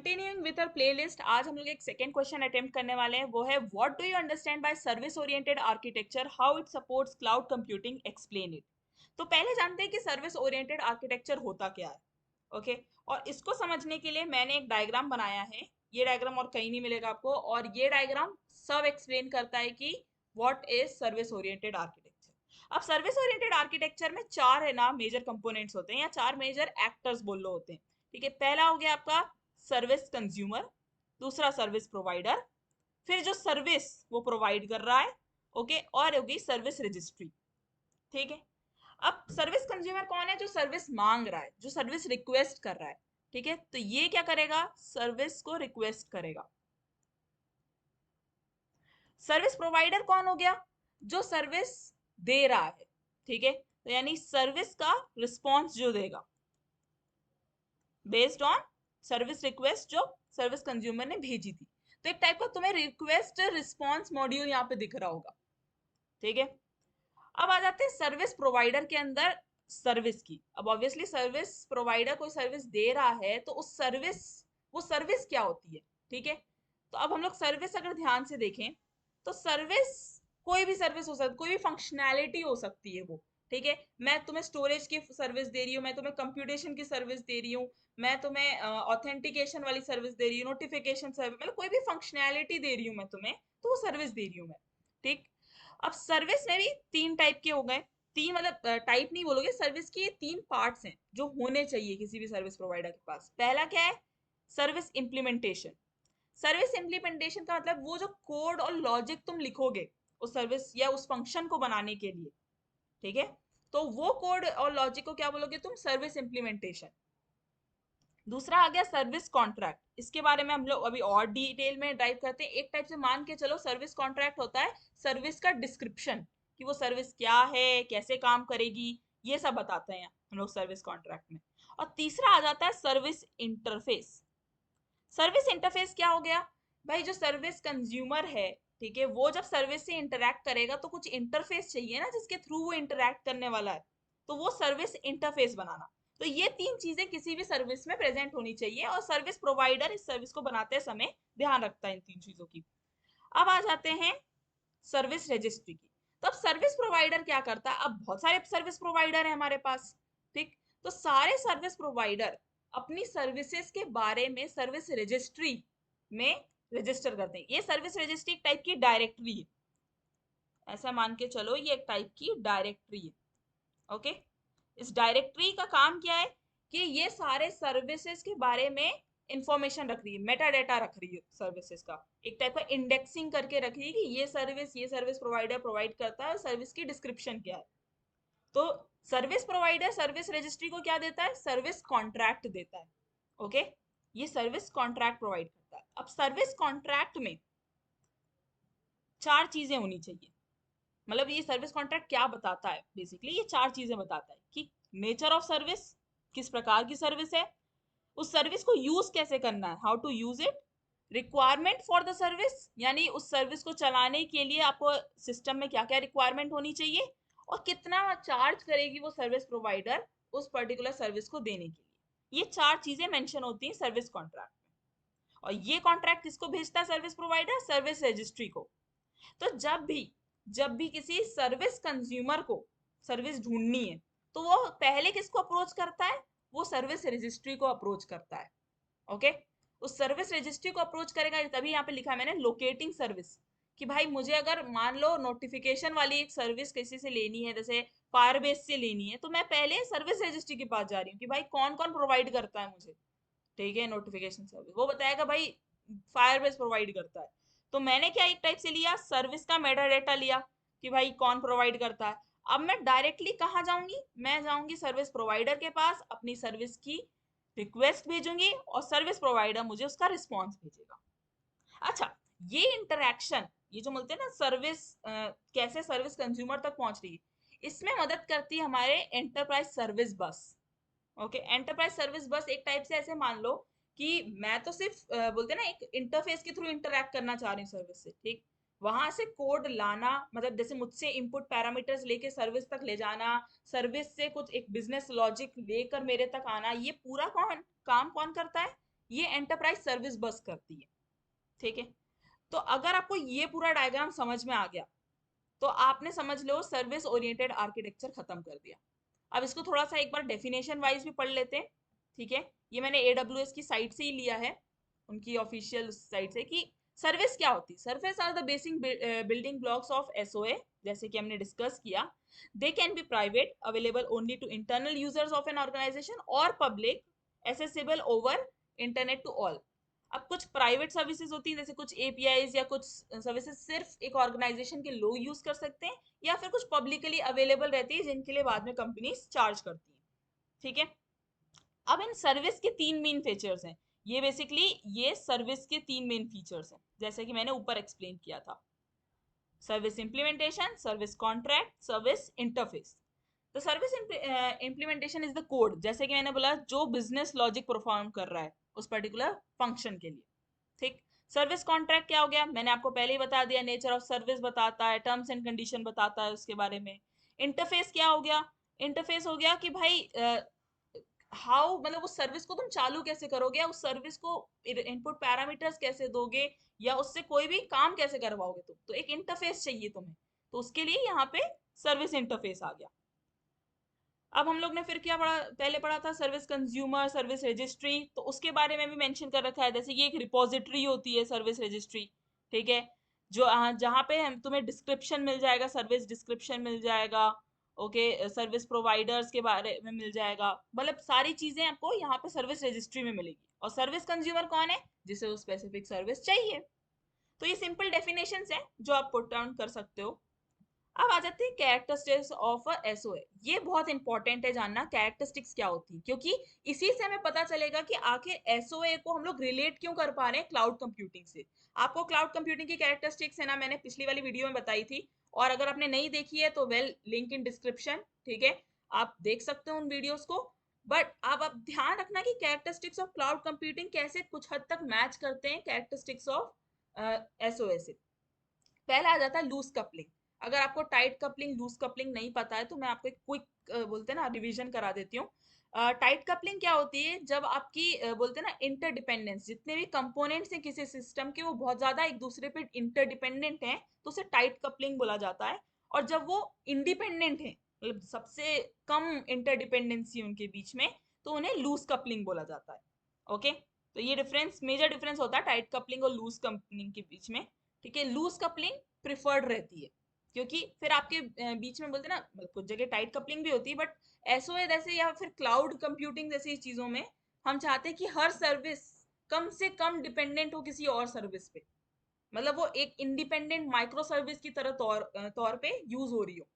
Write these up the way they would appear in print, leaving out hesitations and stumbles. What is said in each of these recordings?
Continuing with our playlist, आज हम लोग एक सेकेंड क्वेश्चन अटेम्प्ट करने वाले हैं। वो है what do you understand by service oriented architecture, how it supports cloud computing, explain it. तो पहले जानते हैं कि सर्विस ओरिएंटेड आर्किटेक्चर होता क्या है। ओके और इसको समझने के लिए मैंने एक डायग्राम बनाया है। ये डायग्राम और कहीं नहीं मिलेगा आपको, और ये डायग्राम सब एक्सप्लेन करता है कि what is service oriented architecture. अब सर्विस ओरिएंटेड आर्किटेक्चर में चार है ना मेजर कंपोनेंट्स होते हैं, या चार मेजर एक्टर्स बोल लो होते हैं। ठीक है, पहला हो गया आपका सर्विस कंज्यूमर, दूसरा सर्विस प्रोवाइडर, फिर जो सर्विस वो प्रोवाइड कर रहा है, ओके, और होगी सर्विस रजिस्ट्री। ठीक है, अब सर्विस कंज्यूमर कौन है? जो सर्विस मांग रहा है, जो सर्विस रिक्वेस्ट कर रहा है। ठीक है, तो ये क्या करेगा? सर्विस को रिक्वेस्ट करेगा। सर्विस प्रोवाइडर कौन हो गया? जो सर्विस दे रहा है। ठीक है, तो यानी सर्विस का रिस्पॉन्स जो देगा बेस्ड ऑन सर्विस रिक्वेस्ट जो सर्विस कंज्यूमर ने भेजी थी। तो एक टाइप का तुम्हें रिक्वेस्ट रिस्पॉन्स मॉड्यूल यहाँ पे दिख रहा होगा। ठीक है, अब आ जाते हैं सर्विस प्रोवाइडर के अंदर सर्विस की। अब ऑब्वियसली सर्विस प्रोवाइडर कोई सर्विस दे रहा है, तो उस सर्विस, वो सर्विस क्या होती है? ठीक है, तो अब हम लोग सर्विस अगर ध्यान से देखें तो सर्विस कोई भी सर्विस हो सकती, कोई भी फंक्शनैलिटी हो सकती है वो। ठीक है, मैं तुम्हें स्टोरेज की सर्विस दे रही हूँ, मैं तुम्हें कंप्यूटेशन की सर्विस दे रही हूँ, मैं तुम्हें ऑथेंटिकेशन वाली सर्विस दे रही हूँ, नोटिफिकेशन सर्विस, मतलब कोई भी फंक्शनैलिटी दे रही हूँ मैं तुम्हें, तो वो सर्विस दे रही हूँ मैं। ठीक, अब सर्विस में भी तीन टाइप के हो गए। तीन मतलब टाइप नहीं बोलोगे, सर्विस के तीन पार्ट्स हैं जो होने चाहिए किसी भी सर्विस प्रोवाइडर के पास। पहला क्या है? Service implementation. सर्विस इंप्लीमेंटेशन का मतलब वो जो कोड और लॉजिक तुम लिखोगे उस सर्विस या उस फंक्शन को बनाने के लिए। ठीक है, तो वो कोड और लॉजिक को क्या बोलोगे तुम? Service implementation. दूसरा आ गया सर्विस कॉन्ट्रैक्ट। इसके बारे में हम लोग अभी और डिटेल में ड्राइव करते हैं। एक टाइप से मान के चलो सर्विस कॉन्ट्रैक्ट होता है सर्विस का डिस्क्रिप्शन, कि वो सर्विस क्या है, कैसे काम करेगी, ये सब बताते हैं हम लोग सर्विस कॉन्ट्रैक्ट में। और तीसरा आ जाता है सर्विस इंटरफेस। सर्विस इंटरफेस क्या हो गया? भाई जो सर्विस कंज्यूमर है, ठीक है, वो जब सर्विस से इंटरेक्ट करेगा तो कुछ इंटरफेस चाहिए ना जिसके थ्रू वो इंटरेक्ट करने वाला है, तो वो सर्विस इंटरफेस बनाना। तो ये तीन चीजें किसी भी सर्विस में प्रेजेंट होनी चाहिए, और सर्विस प्रोवाइडर इस सर्विस को बनाते समय ध्यान रखता है इन तीन चीजों की। अब आ जाते हैं सर्विस रजिस्ट्री की। तो अब सर्विस प्रोवाइडर क्या करता है? अब बहुत सारे सर्विस प्रोवाइडर है हमारे पास। ठीक, तो सारे सर्विस प्रोवाइडर अपनी सर्विसेज के बारे में सर्विस रजिस्ट्री में रजिस्टर करते हैं। ये सर्विस रजिस्ट्री एक टाइप की डायरेक्टरी है, ऐसा मान के चलो ये एक टाइप की डायरेक्टरी है। ओके, इस डायरेक्टरी का काम क्या है? कि ये सारे सर्विसेज के बारे में इंफॉर्मेशन रख रही है, मेटा डेटा रख रही है सर्विसेज का, एक टाइप का इंडेक्सिंग करके रख रही है कि ये सर्विस प्रोवाइडर प्रोवाइड करता है और सर्विस की डिस्क्रिप्शन क्या है। तो सर्विस प्रोवाइडर सर्विस रजिस्ट्री को क्या देता है? सर्विस कॉन्ट्रैक्ट देता है। ओके, ये सर्विस कॉन्ट्रैक्ट प्रोवाइड करता है। अब सर्विस कॉन्ट्रैक्ट में चार चीजें होनी चाहिए। मतलब ये सर्विस कॉन्ट्रैक्ट क्या बताता है? बेसिकली ये चार चीजें बताता है कि नेचर ऑफ सर्विस, किस प्रकार की सर्विस है, उस सर्विस को यूज कैसे करना है, how to use it, requirement for the service, यानी उस सर्विस को चलाने के लिए आपको सिस्टम में क्या क्या रिक्वायरमेंट होनी चाहिए, और कितना चार्ज करेगी वो सर्विस प्रोवाइडर उस पर्टिकुलर सर्विस को देने के लिए। ये चार चीजें मेंशन होती हैं सर्विस कॉन्ट्रैक्ट में। और ये कॉन्ट्रैक्ट किसको भेजता है सर्विस प्रोवाइडर? सर्विस रजिस्ट्री को। तो जब भी किसी सर्विस कंज्यूमर को सर्विस ढूंढनी है, तो वो पहले किसको अप्रोच करता है? वो सर्विस रजिस्ट्री को अप्रोच करता है। ओके, उस सर्विस रजिस्ट्री को अप्रोच करेगा, तभी यहाँ पे लिखा है मैंने लोकेटिंग सर्विस, कि भाई मुझे अगर मान लो नोटिफिकेशन वाली एक सर्विस किसी से लेनी है, जैसे फायरबेस से लेनी है, तो मैं पहले सर्विस रजिस्ट्री के पास जा रही हूँ कि भाई कौन कौन प्रोवाइड करता है मुझे। ठीक है, नोटिफिकेशन सर्विस वो बताएगा भाई फायरबेस प्रोवाइड करता है। तो मैंने क्या एक टाइप से लिया, सर्विस का मेटा डेटा लिया कि भाई कौन प्रोवाइड करता है। अब मैं डायरेक्टली कहाँ जाऊंगी? मैं जाऊंगी सर्विस प्रोवाइडर के पास, अपनी सर्विस की रिक्वेस्ट भेजूंगी और सर्विस प्रोवाइडर मुझे उसका रिस्पॉन्स भेजेगा। अच्छा, ये इंटरेक्शन, ये जो बोलते हैं ना सर्विस कैसे सर्विस कंज्यूमर तक पहुंच रही है, इसमें मदद करती है हमारे एंटरप्राइज सर्विस बस। ओके, एंटरप्राइज सर्विस बस एक टाइप से ऐसे मान लो कि मैं तो सिर्फ बोलते हैं ना एक इंटरफेस के थ्रू इंटरैक्ट करना चाह रही हूँ सर्विस से। ठीक, वहां से कोड लाना, मतलब जैसे मुझसे इनपुट पैरामीटर्स लेके सर्विस तक ले जाना, सर्विस से कुछ एक बिजनेस लॉजिक लेकर मेरे तक आना, ये पूरा कौन काम कौन करता है? ये एंटरप्राइज सर्विस बस करती है। ठीक है, तो अगर आपको ये पूरा डायग्राम समझ में आ गया तो आपने समझ लो सर्विस ओरिएंटेड आर्किटेक्चर खत्म कर दिया। अब इसको थोड़ा सा एक बार डेफिनेशन वाइज भी पढ़ लेते हैं। ठीक है, ये मैंने AWS की साइट से ही लिया है, उनकी ऑफिशियल साइट से, कि सर्विस क्या होती है। Service are the basic building blocks of SOA, जैसे कि हमने डिस्कस किया। They can be private, available only to internal users of an organisation, और public, accessible over internet to all. अब कुछ प्राइवेट सर्विसेज होती हैं, जैसे कुछ APIs या कुछ सर्विसेज सिर्फ एक ऑर्गेनाइजेशन के लोग यूज कर सकते हैं, या फिर कुछ पब्लिकली अवेलेबल रहती है जिनके लिए बाद में कंपनीज चार्ज करती हैं। ठीक है, अब इन सर्विस के तीन मेन फीचर्स हैं। ये बेसिकली ये सर्विस के तीन मेन फीचर्स हैं, जैसे कि मैंने ऊपर एक्सप्लेन किया था। Service implementation, service contract, service interface. तो service implementation is the code, जैसे कि मैंने बोला, जो बिजनेस लॉजिक परफॉर्म कर रहा है उस पर्टिकुलर फंक्शन के लिए। ठीक, सर्विस कॉन्ट्रैक्ट क्या हो गया, मैंने आपको पहले ही बता दिया, नेचर ऑफ सर्विस बताता है, टर्म्स एंड कंडीशन बताता है उसके बारे में। इंटरफेस क्या हो गया, इंटरफेस हो गया कि भाई हाउ, मतलब उस सर्विस को तुम चालू कैसे करोगे, उस सर्विस को इनपुट पैरामीटर्स कैसे दोगे, या उससे कोई भी काम कैसे करवाओगे तुम, तो एक इंटरफेस चाहिए तुम्हें। तो उसके लिए यहाँ पे सर्विस इंटरफेस आ गया। अब हम लोग ने फिर क्या पढ़ा, पहले पढ़ा था सर्विस कंज्यूमर, सर्विस रजिस्ट्री, तो उसके बारे में भी मेंशन कर रखा है, जैसे ये एक रिपोजिटरी होती है सर्विस रजिस्ट्री। ठीक है, जो जहाँ पे हम तुम्हें डिस्क्रिप्शन मिल जाएगा, सर्विस डिस्क्रिप्शन मिल जाएगा, ओके, सर्विस प्रोवाइडर्स के बारे में मिल जाएगा, मतलब सारी चीजें आपको यहाँ पे सर्विस रजिस्ट्री में मिलेगी। और सर्विस कंज्यूमर कौन है, जिसे वो स्पेसिफिक सर्विस चाहिए। तो ये सिंपल डेफिनेशंस हैं जो आप पुट डाउन कर सकते हो। अब आ जाते हैं कैरेक्टरिस्टिक्स ऑफ अ एसओए। ये बहुत इंपॉर्टेंट है जानना, कैरेक्टरिस्टिक्स क्या होती है, क्योंकि इसी से हमें पता चलेगा कि आखिर एसओए को हम लोग रिलेट क्यों कर पा रहे हैं क्लाउड कंप्यूटिंग से। आपको क्लाउड कंप्यूटिंग की कैरेक्टरिस्टिक्स है ना, मैंने पिछली वाली वीडियो में बताई थी, और अगर आपने नहीं देखी है तो वेल, लिंक इन डिस्क्रिप्शन। ठीक है, आप देख सकते हो उन वीडियोस को। बट आप ध्यान रखना कि कैरेक्टरिस्टिक्स ऑफ क्लाउड कंप्यूटिंग कैसे कुछ हद तक मैच करते हैं कैरेक्टरिस्टिक्स ऑफ एसओए से। पहला आ जाता है लूज कपलिंग। अगर आपको टाइट कपलिंग, लूज कपलिंग नहीं पता है तो मैं आपको एक क्विक बोलते हैं ना रिवीजन करा देती हूँ। टाइट कपलिंग क्या होती है, जब आपकी बोलते हैं ना इंटरडिपेंडेंस, जितने भी कंपोनेंट्स हैं किसी सिस्टम के वो बहुत ज्यादा एक दूसरे पे इंटरडिपेंडेंट हैं, तो उसे टाइट कपलिंग बोला जाता है। और जब वो इंडिपेंडेंट है, मतलब सबसे कम इंटरडिपेंडेंसी उनके बीच में, तो उन्हें लूज कपलिंग बोला जाता है। ओके, तो ये डिफरेंस, मेजर डिफरेंस होता है टाइट कपलिंग और लूज कपलिंग के बीच में। ठीक है, लूज कपलिंग प्रिफर्ड रहती है, क्योंकि फिर आपके बीच में बोलते हैं ना, मतलब कुछ जगह टाइट कपलिंग भी होती है, बट एसओए जैसे या फिर क्लाउड कंप्यूटिंग जैसी चीजों में हम चाहते हैं कि हर सर्विस कम से कम डिपेंडेंट हो किसी और सर्विस पे, मतलब वो एक इंडिपेंडेंट माइक्रो सर्विस की तरह तौर पे यूज हो रही हो।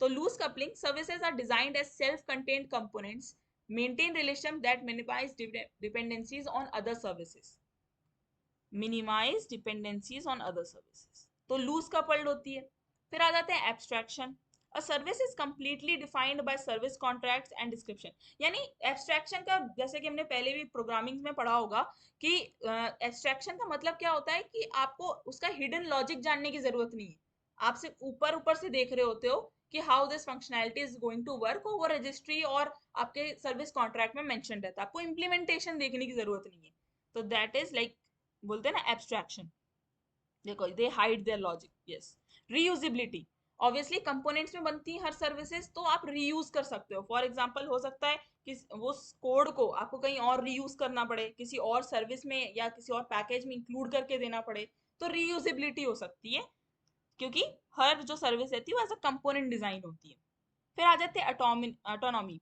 तो loose coupling services are designed as self contained components, maintain relation that minimize dependencies on other services, minimize dependencies on other services, तो लूज कपल्ड होती है। फिर आ जाते हैं abstraction. A service is completely defined by service contracts and description. यानी abstraction का, जैसे कि हमने पहले भी प्रोग्रामिंग में पढ़ा होगा कि एब्स्ट्रैक्शन का मतलब क्या होता है कि आपको उसका हिडन लॉजिक जानने की जरूरत नहीं है, आप सिर्फ ऊपर ऊपर से देख रहे होते हो कि how this functionality is going to work, वो रजिस्ट्री और आपके सर्विस कॉन्ट्रैक्ट में मेंशन रहता है, आपको इंप्लीमेंटेशन देखने की जरूरत नहीं है। तो दैट इज लाइक, बोलते हैं ना एब्स्ट्रैक्शन। देखो, they hide their logic. Yes, reusability, obviously components में बनती है हर सर्विसेज, तो आप रीयूज कर सकते हो। फॉर एग्जांपल हो सकता है कि वो कोड को आपको कहीं और रीयूज करना पड़े, किसी और सर्विस में या किसी और पैकेज में इंक्लूड करके देना पड़े, तो रीयूजेबिलिटी हो सकती है, क्योंकि हर जो सर्विस रहती है वो एज अ कंपोनेंट डिजाइन होती है। फिर आ जाते हैं autonomy.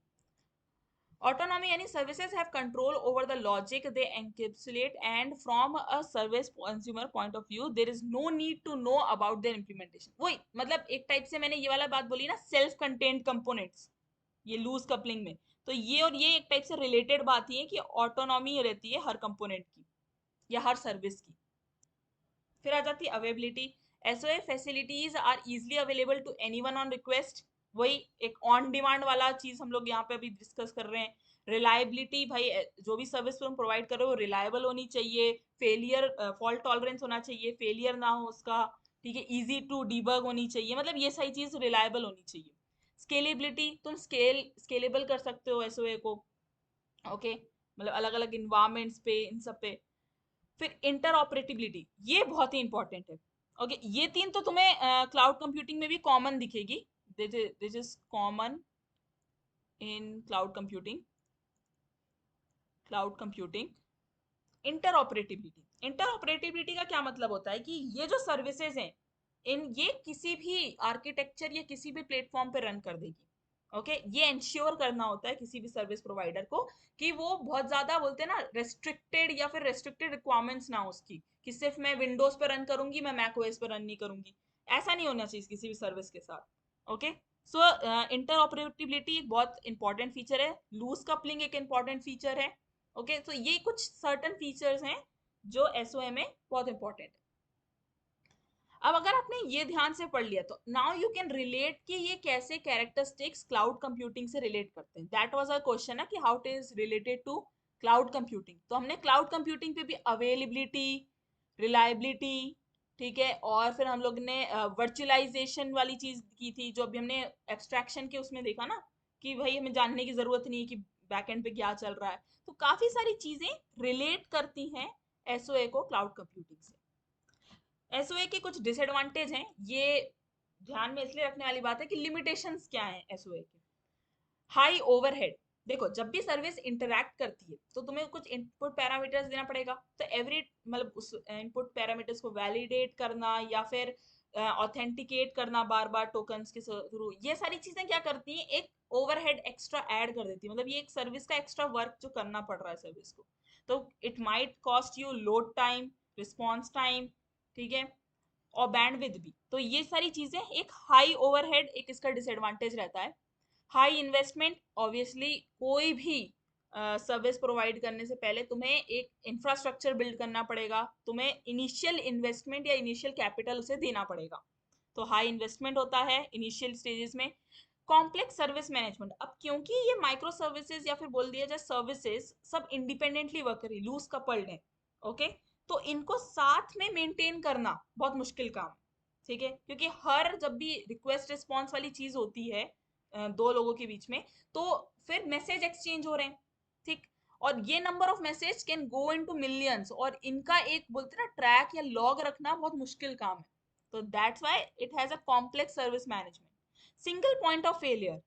Autonomy, any services have control over the logic they encapsulate, and from a service consumer point of view there is no need to know about their implementation। वही मतलब एक type से मैंने ये वाला बात बोली ना, सेल्फ कंटेन्ड कंपोनेंट्स, ये लूज कपलिंग में, तो ये और ये एक टाइप से रिलेटेड बात ही है कि ऑटोनॉमी रहती है हर कंपोनेंट की या हर सर्विस की। फिर आ जाती है availability. SOA facilities are easily available to anyone on request, वही एक ऑन डिमांड वाला चीज हम लोग यहाँ पे अभी डिस्कस कर रहे हैं। रिलायबिलिटी, भाई जो भी सर्विस तुम प्रोवाइड कर रहे हो रिलायबल होनी चाहिए, फेलियर फॉल्ट टॉलरेंस होना चाहिए, फेलियर ना हो उसका। ठीक है, इजी टू डिबग होनी चाहिए, मतलब ये सारी चीज रिलायबल होनी चाहिए। स्केलेबिलिटी, तुम स्केलेबल कर सकते हो एसओए को। ओके, मतलब अलग अलग इन्वायरमेंट्स पे, इन सब पे। फिर इंटरऑपरेटिबिलिटी, ये बहुत ही इंपॉर्टेंट है। ओके, ये तीन तो तुम्हें क्लाउड कंप्यूटिंग में भी कॉमन दिखेगी, this is common in cloud computing. Interoperability का क्या मतलब होता है कि ये जो सर्विसेज हैं, ये किसी भी आर्किटेक्चर या किसी भी प्लेटफॉर्म पे रन कर देगी। ओके, ये इंश्योर करना होता है किसी भी सर्विस प्रोवाइडर को कि वो बहुत ज्यादा बोलते हैं ना रेस्ट्रिक्टेड, या फिर रेस्ट्रिक्टेड रिक्वायरमेंट्स ना हो उसकी, कि सिर्फ मैं विंडोज पे रन करूंगी, मैं मैक ओएस पे रन नहीं करूंगी। ऐसा नहीं होना चाहिए किसी भी सर्विस के साथ। ओके, सो इंटरऑपरेटिबिलिटी एक बहुत इंपॉर्टेंट फीचर है, लूज कपलिंग एक इंपॉर्टेंट फीचर है। ओके, तो ये कुछ सर्टन फीचर्स हैं जो एसओए में बहुत इंपॉर्टेंट है। अब अगर आपने ये ध्यान से पढ़ लिया तो नाउ यू कैन रिलेट कि ये कैसे कैरेक्टरिस्टिक्स क्लाउड कंप्यूटिंग से रिलेट करते हैं। दैट वाज अ क्वेश्चन ना कि how it is related to cloud computing. तो हमने क्लाउड कंप्यूटिंग पे भी अवेलेबिलिटी, रिलायबिलिटी, ठीक है, और फिर हम लोग ने वर्चुअलाइजेशन वाली चीज की थी, जो अभी हमने एब्स्ट्रैक्शन के उसमें देखा ना, कि भाई हमें जानने की जरूरत नहीं है कि बैकएंड पे क्या चल रहा है। तो काफी सारी चीजें रिलेट करती हैं एसओए को क्लाउड कंप्यूटिंग से। एसओए के कुछ डिसएडवांटेज हैं, ये ध्यान में इसलिए रखने वाली बात है कि लिमिटेशंस क्या हैं एसओए के। हाई ओवरहेड, देखो जब भी सर्विस इंटरैक्ट करती है तो तुम्हें कुछ इनपुट पैरामीटर्स देना पड़ेगा, तो एवरी मतलब उस इनपुट पैरामीटर्स को वैलिडेट करना या फिर ऑथेंटिकेट करना बार बार टोकन्स के थ्रू, ये सारी चीजें क्या करती हैं, एक ओवरहेड एक्स्ट्रा ऐड कर देती है। मतलब ये एक सर्विस का एक्स्ट्रा वर्क जो करना पड़ रहा है सर्विस को, तो it might cost you load time, response time, ठीक है, और बैंडविड्थ भी। तो ये सारी चीजें एक हाई ओवरहेड एक इसका डिसएडवांटेज रहता है। हाई इन्वेस्टमेंट, ऑब्वियसली कोई भी सर्विस प्रोवाइड करने से पहले तुम्हें एक इंफ्रास्ट्रक्चर बिल्ड करना पड़ेगा, तुम्हें इनिशियल इन्वेस्टमेंट या इनिशियल कैपिटल उसे देना पड़ेगा। तो हाई इन्वेस्टमेंट होता है इनिशियल स्टेजेस में। कॉम्प्लेक्स सर्विस मैनेजमेंट, अब क्योंकि ये माइक्रो सर्विसेज या फिर बोल दिया जाए सर्विसेज सब इंडिपेंडेंटली वर्क करी, लूज कपल्ड है। ओके, तो इनको साथ में मेंटेन करना बहुत मुश्किल काम है, ठीक है, क्योंकि हर जब भी रिक्वेस्ट रिस्पॉन्स वाली चीज होती है दो लोगों के बीच में, तो फिर मैसेज एक्सचेंज हो रहे हैं, ठीक, और ये number of message can go into millions, और इनका एक बोलते ना ट्रैक या लॉग रखना बहुत मुश्किल काम है। तो that's why it has a complex service management. Single point of failure,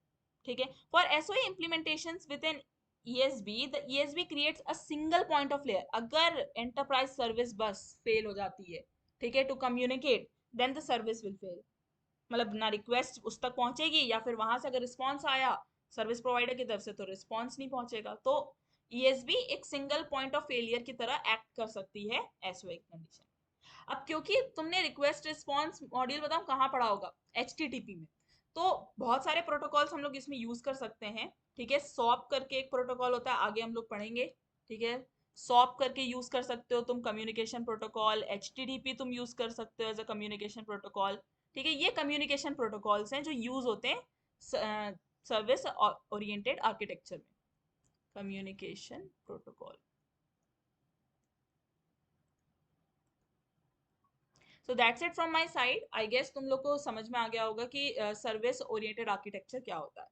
ठीक है, for SOA implementations with an ESB, the ESB creates a single point of layer। अगर एंटरप्राइज सर्विस बस फेल हो जाती है, ठीक है, to communicate, then the service will fail. मतलब ना रिक्वेस्ट उस तक पहुंचेगी, या फिर वहां से अगर रिस्पॉन्स आया सर्विस प्रोवाइडर की तरफ से तो रिस्पॉन्स नहीं पहुंचेगा। तो ईएसबी एक सिंगल पॉइंट ऑफ फेलियर की तरह एक्ट कर सकती है एसओए कंडीशन। अब क्योंकि तुमने रिक्वेस्ट रिस्पॉन्स मॉड्यूल बताओ कहाँ पढ़ा होगा, एचटीटीपी में, तो बहुत सारे प्रोटोकॉल्स हम लोग इसमें यूज कर सकते हैं, ठीक है। सॉप करके एक प्रोटोकॉल होता है, आगे हम लोग पढ़ेंगे, ठीक है। सॉप करके यूज कर सकते हो तुम कम्युनिकेशन प्रोटोकॉल, एचटीटीपी तुम यूज कर सकते हो एज अ कम्युनिकेशन प्रोटोकॉल, ठीक है। ये कम्युनिकेशन प्रोटोकॉल्स हैं जो यूज होते हैं सर्विस ओरिएंटेड आर्किटेक्चर में, communication protocol. So that's it from my side. I guess तुम लोग को समझ में आ गया होगा कि सर्विस ओरिएंटेड आर्किटेक्चर क्या होता है।